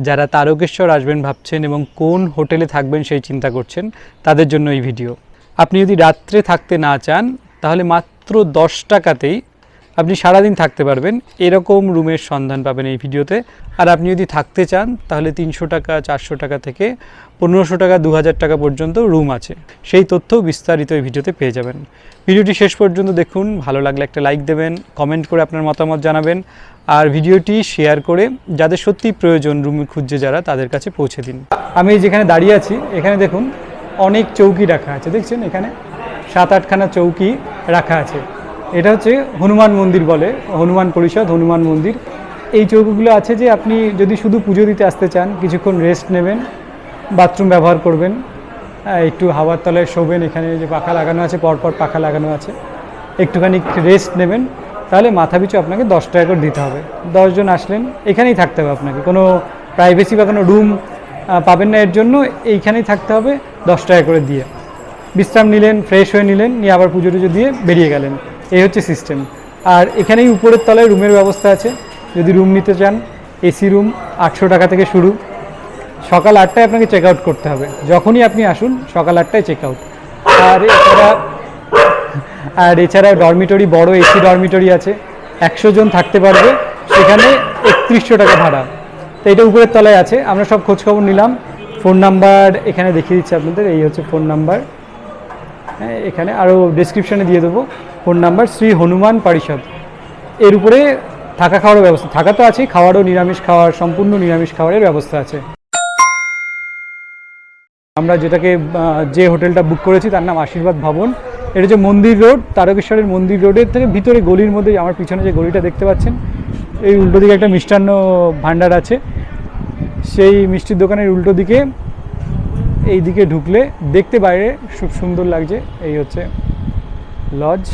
যারা তারকেশ্বর আসবেন ভাবছেন এবং কোন হোটেলে থাকবেন সেই চিন্তা করছেন, তাদের জন্য এই ভিডিও। আপনি যদি রাত্রে থাকতে না চান তাহলে মাত্র 10 টাকাতেই আপনি সারাদিন থাকতে পারবেন, এরকম রুমের সন্ধান পাবেন এই ভিডিওতে। আর আপনি যদি থাকতে চান তাহলে 300 টাকা 400 টাকা থেকে 1500 টাকা 2000 টাকা পর্যন্ত রুম আছে। সেই তথ্য বিস্তারিত এই ভিডিওতে পেয়ে যাবেন। ভিডিওটি শেষ পর্যন্ত দেখুন, ভালো লাগলে একটা লাইক দেবেন, কমেন্ট করে আপনার মতামত জানাবেন, আর ভিডিওটি শেয়ার করে যাদের সত্যি প্রয়োজন রুম খুঁজছে যারা, তাদের কাছে পৌঁছে দিন। আমি যেখানে দাঁড়িয়ে আছি এখানে দেখুন অনেক চৌকি রাখা আছে, দেখছেন এখানে 7-8খানা চৌকি রাখা আছে। এটা হচ্ছে হনুমান মন্দির বলে, হনুমান পরিষদ, হনুমান মন্দির। এই চৌকিগুলো আছে যে আপনি যদি শুধু পুজো দিতে আসতে চান, কিছুক্ষণ রেস্ট নেবেন, বাথরুম ব্যবহার করবেন, একটু হাওয়ার তলায় শোবেন, এখানে যে পাখা লাগানো আছে, পরপর পাখা লাগানো আছে, একটুখানি রেস্ট নেবেন, তাহলে মাথা পিছু আপনাকে 10 টাকা করে দিতে হবে। 10 জন আসলেন এখানেই থাকতে হবে, আপনাকে কোনো প্রাইভেসি বা কোনো রুম পাবেন না, এর জন্য এইখানেই থাকতে হবে 10 টাকা করে দিয়ে। বিশ্রাম নিলেন, ফ্রেশ হয়ে নিলেন, নিয়ে আবার পুজো টুজো দিয়ে বেরিয়ে গেলেন, এই হচ্ছে সিস্টেম। আর এখানেই উপরের তলায় রুমের ব্যবস্থা আছে, যদি রুম নিতে চান এসি রুম 800 টাকা থেকে শুরু। সকাল 8টায় আপনাকে চেক আউট করতে হবে, যখনই আপনি আসুন সকাল 8টায় চেক আউট। আর এছাড়া ডরমিটরি, বড় এসি ডরমিটরি আছে, 100 জন থাকতে পারবে, সেখানে 3100 টাকা ভাড়া। তো এটা উপরের তলায় আছে, আমরা সব খোঁজখবর নিলাম। ফোন নাম্বার এখানে দেখিয়ে দিচ্ছি আপনাদের, এই হচ্ছে ফোন নাম্বার, হ্যাঁ এখানে আরও ডেসক্রিপশানে দিয়ে দেবো ফোন নাম্বার। শ্রী হনুমান পরিষদ, এর উপরে থাকা খাওয়ারও ব্যবস্থা, থাকা তো আছেই, খাওয়ারও নিরামিষ খাওয়ার, সম্পূর্ণ নিরামিষ খাওয়ারের ব্যবস্থা আছে। আমরা যে হোটেলটা বুক করেছি তার নাম আশীর্বাদ ভবন। এটা হচ্ছে মন্দির রোড, তারকেশ্বরের মন্দির রোডের থেকে ভিতরে গলির মধ্যে, আমার পিছনে যে গলিটা দেখতে পাচ্ছেন, এই উল্টো দিকে একটা মিষ্টান্ন ভাণ্ডার আছে, সেই মিষ্টির দোকানের উল্টো দিকে এই দিকে ঢুকলে দেখতে বাইরে খুব সুন্দর লাগছে। এই হচ্ছে লজ,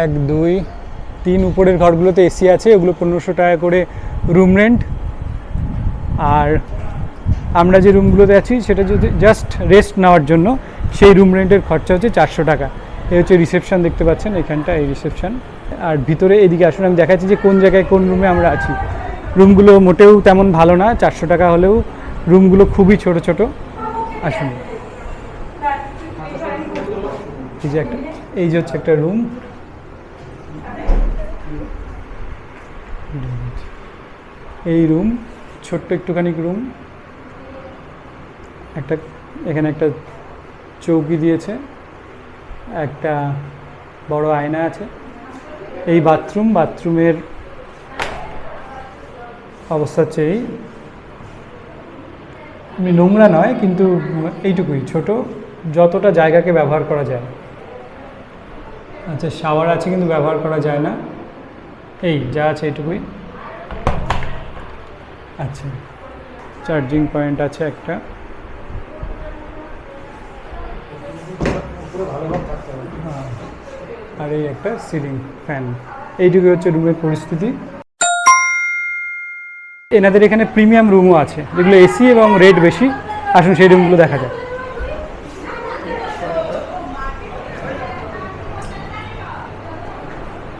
1 2 3 উপরের ঘরগুলোতে এসি আছে, ওগুলো 1500 টাকা করে রুম রেন্ট। আর আমরা যে রুমগুলোতে আছি সেটা যদি জাস্ট রেস্ট নেওয়ার জন্য, সেই রুম রেন্টের খরচা হচ্ছে 400 টাকা। এই হচ্ছে রিসেপশন, দেখতে পাচ্ছেন এখানটা, এই রিসেপশন। আর ভিতরে এদিকে আসুন, আমি দেখাচ্ছি যে কোন জায়গায় কোন রুমে আমরা আছি। রুমগুলো মোটেও তেমন ভালো না, 400 টাকা হলেও রুমগুলো খুবই ছোট ছোট। আসুন, এই যে হচ্ছে একটা রুম, এই রুম ছোট্ট একটুখানি রুম, এখানে একটা চৌকি দিয়েছে, একটা বড় আয়না আছে। এই বাথরুমের অবস্থা হচ্ছে এই, নোংরা নয় কিন্তু এইটুকুই ছোট, যতটা জায়গাকে ব্যবহার করা যায়। আচ্ছা, শাওয়ার আছে কিন্তু ব্যবহার করা যায় না, এই যা আছে এইটুকুই। আচ্ছা, চার্জিং পয়েন্ট আছে একটা, আর এই একটা সিলিং ফ্যান। এইটুকু হচ্ছে রুমের পরিস্থিতি। এনাদের এখানে প্রিমিয়াম রুমও আছে, যেগুলো এসি এবং রেট বেশি। আসুন সেই রুমগুলো দেখা যায়।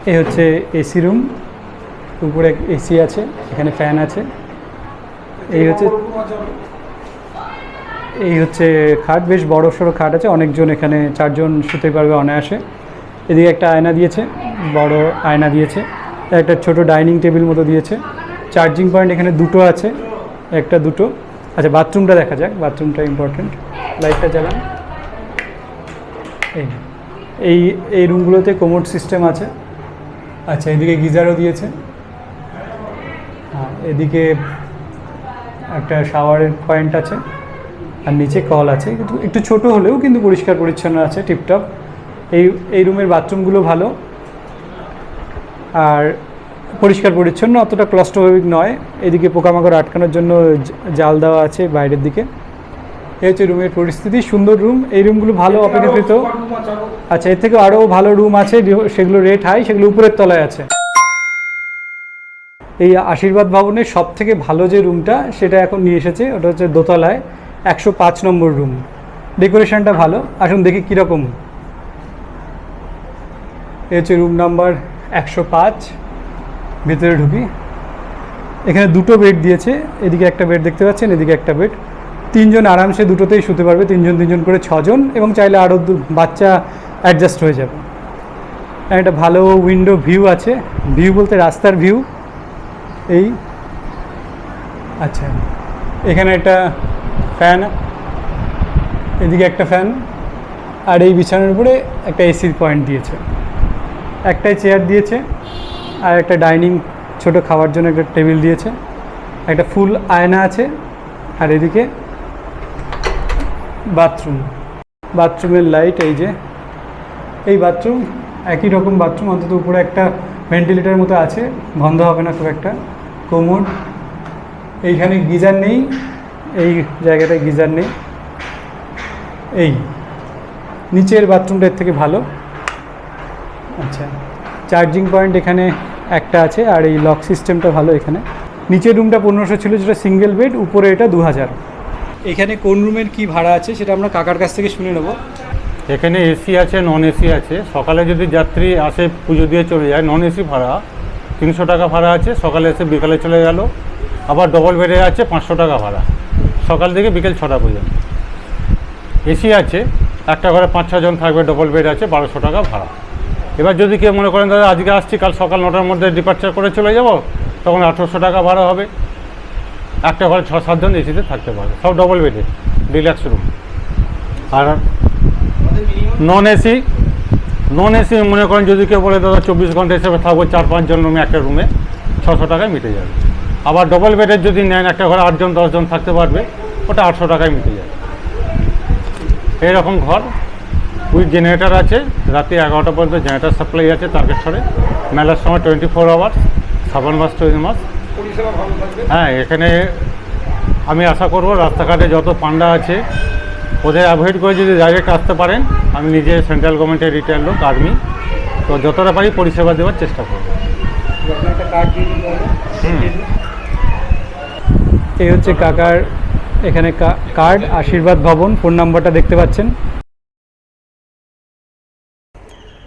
এই হচ্ছে এসি রুম, উপরে এসি আছে, এখানে ফ্যান আছে। এই হচ্ছে খাট, বেশ বড় সড়ো খাট আছে, অনেকজন এখানে 4 জন শুতে পারবে অনায়াসে। এদিকে একটা আয়না দিয়েছে, বড় আয়না দিয়েছে, একটা ছোট ডাইনিং টেবিল মতো দিয়েছে। চার্জিং পয়েন্ট এখানে 2টো আছে, 1 2। আচ্ছা, বাথরুমটা দেখা যাক, বাথরুমটা ইম্পর্টেন্ট। লাইটটা জ্বালান। এই রুমগুলোতে কোমোড সিস্টেম আছে। আচ্ছা, এদিকে গিজারও দিয়েছে, হ্যাঁ এদিকে একটা শাওয়ারের পয়েন্ট আছে, আর নিচে কল আছে, কিন্তু একটু ছোট হলেও কিন্তু পরিষ্কার পরিচ্ছন্ন আছে, টিপটপ। এই রুমের বাথরুমগুলো ভালো আর পরিষ্কার পরিচ্ছন্ন, অতটা ক্লস্ট্রোফোবিক নয়। এদিকে পোকামাকড় আটকানোর জন্য জাল দেওয়া আছে বাইরের দিকে। এই হচ্ছে রুমের পরিস্থিতি, সুন্দর রুম। এই রুমগুলো ভালো, অপেক্ষাকৃত। আচ্ছা, এর থেকে আরও ভালো রুম আছে, সেগুলো রেট হাই, সেগুলো উপরের তলায় আছে। এই আশীর্বাদ ভবনের সব থেকে ভালো যে রুমটা, সেটা এখন নিয়ে এসেছে, ওটা হচ্ছে দোতলায় 105 নম্বর রুম। ডেকোরেশনটা ভালো, আসুন দেখি কীরকম। এই হচ্ছে রুম নাম্বার 105, ভিতরে ঢুকি। এখানে দুটো বেড দিয়েছে, এদিকে একটা বেড দেখতে পাচ্ছেন, এদিকে একটা বেড। 3 জন আরামসে দুটোতেই শুতে পারবে, 3 জন করে 6 জন, এবং চাইলে আরও বাচ্চা অ্যাডজাস্ট হয়ে যাবে। একটা ভালো উইন্ডো ভিউ আছে, ভিউ বলতে রাস্তার ভিউ। এই আচ্ছা, এখানে একটা ফ্যান, এদিকে একটা ফ্যান, আর এই বিছানার উপরে একটা এসির পয়েন্ট দিয়েছে। একটাই চেয়ার দিয়েছে, আর একটা ডাইনিং ছোট খাওয়ার জন্য একটা টেবিল দিয়েছে। একটা ফুল আয়না আছে, আর এদিকে বাথরুমের লাইট। এই যে এই বাথরুম, একই রকম বাথরুম, অন্তত উপরে একটা ভেন্টিলেটর মতো আছে, বন্ধ হবে না খুব একটা। কোমোড, এইখানে গিজার নেই, এই জায়গাটায় গিজার নেই। এই নিচের বাথরুমটা এর থেকে ভালো। আচ্ছা, চার্জিং পয়েন্ট এখানে একটা আছে, আর এই লক সিস্টেমটা ভালো এখানে। নিচের রুমটা 1500 ছিল, যেটা সিঙ্গেল বেড, উপরে এটা 2000। এখানে কোন রুমের কি ভাড়া আছে সেটা আমরা কাকার কাছ থেকে শুনে নেব। এখানে এসি আছে, নন এসি আছে। সকালে যদি যাত্রী আসে পুজো দিয়ে চলে যায়, নন এসি ভাড়া 300 টাকা ভাড়া আছে, সকালে এসে বিকালে চলে গেল। আবার ডবল বেডে আছে 500 টাকা ভাড়া, সকাল থেকে বিকেল 6টা পর্যন্ত। এসি আছে, একটা ঘরে 5-6 জন থাকবে, ডবল বেড আছে, 1200 টাকা ভাড়া। এবার যদি কেউ মনে করেন দাদা আজকে আসছি, কাল সকাল 9টার মধ্যে ডিপার্চার করে চলে যাব, তখন 1800 টাকা ভাড়া হবে। একটা ঘরে 6-7 জন এসিতে থাকতে পারবে, সব ডবল বেডে, ডিলাক্স রুম। আর নন এসি মনে করেন যদি কেউ বলে দাদা 24 ঘন্টা হিসেবে থাকবো, 4-5 জন রুমে, একটা রুমে 600 টাকায় মিটে যাবে। আবার ডবল বেডের যদি নেন, একটা ঘরে 8 জন 10 জন থাকতে পারবে, ওটা 800 টাকায় মিটে যাবে। এইরকম ঘর উইথ জেনারেটার আছে, রাতে 11টা পর্যন্ত জেনারেটার সাপ্লাই আছে তারকেশ্বরে। মেলার সময় 24 আওয়ার্স, শ্রাবণ মাস 20 মাস। হ্যাঁ, এখানে আমি আশা করব রাস্তাঘাটে যত পান্ডা আছে ওদের অ্যাভয়েড করে যদি ডাইরেক্ট আসতে পারেন। আমি নিজে সেন্ট্রাল গভর্নমেন্টের রিটায়ার্ড লোক, আর্মি, তো যতটা পারি পরিষেবা দেওয়ার চেষ্টা করব। এই হচ্ছে কাকার এখানে কার্ড, আশীর্বাদ ভবন, ফোন নাম্বারটা দেখতে পাচ্ছেন।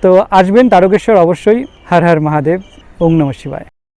তো আসবেন তারকেশ্বর অবশ্যই। হর হর মহাদেব, ওম নমঃ শিবায়।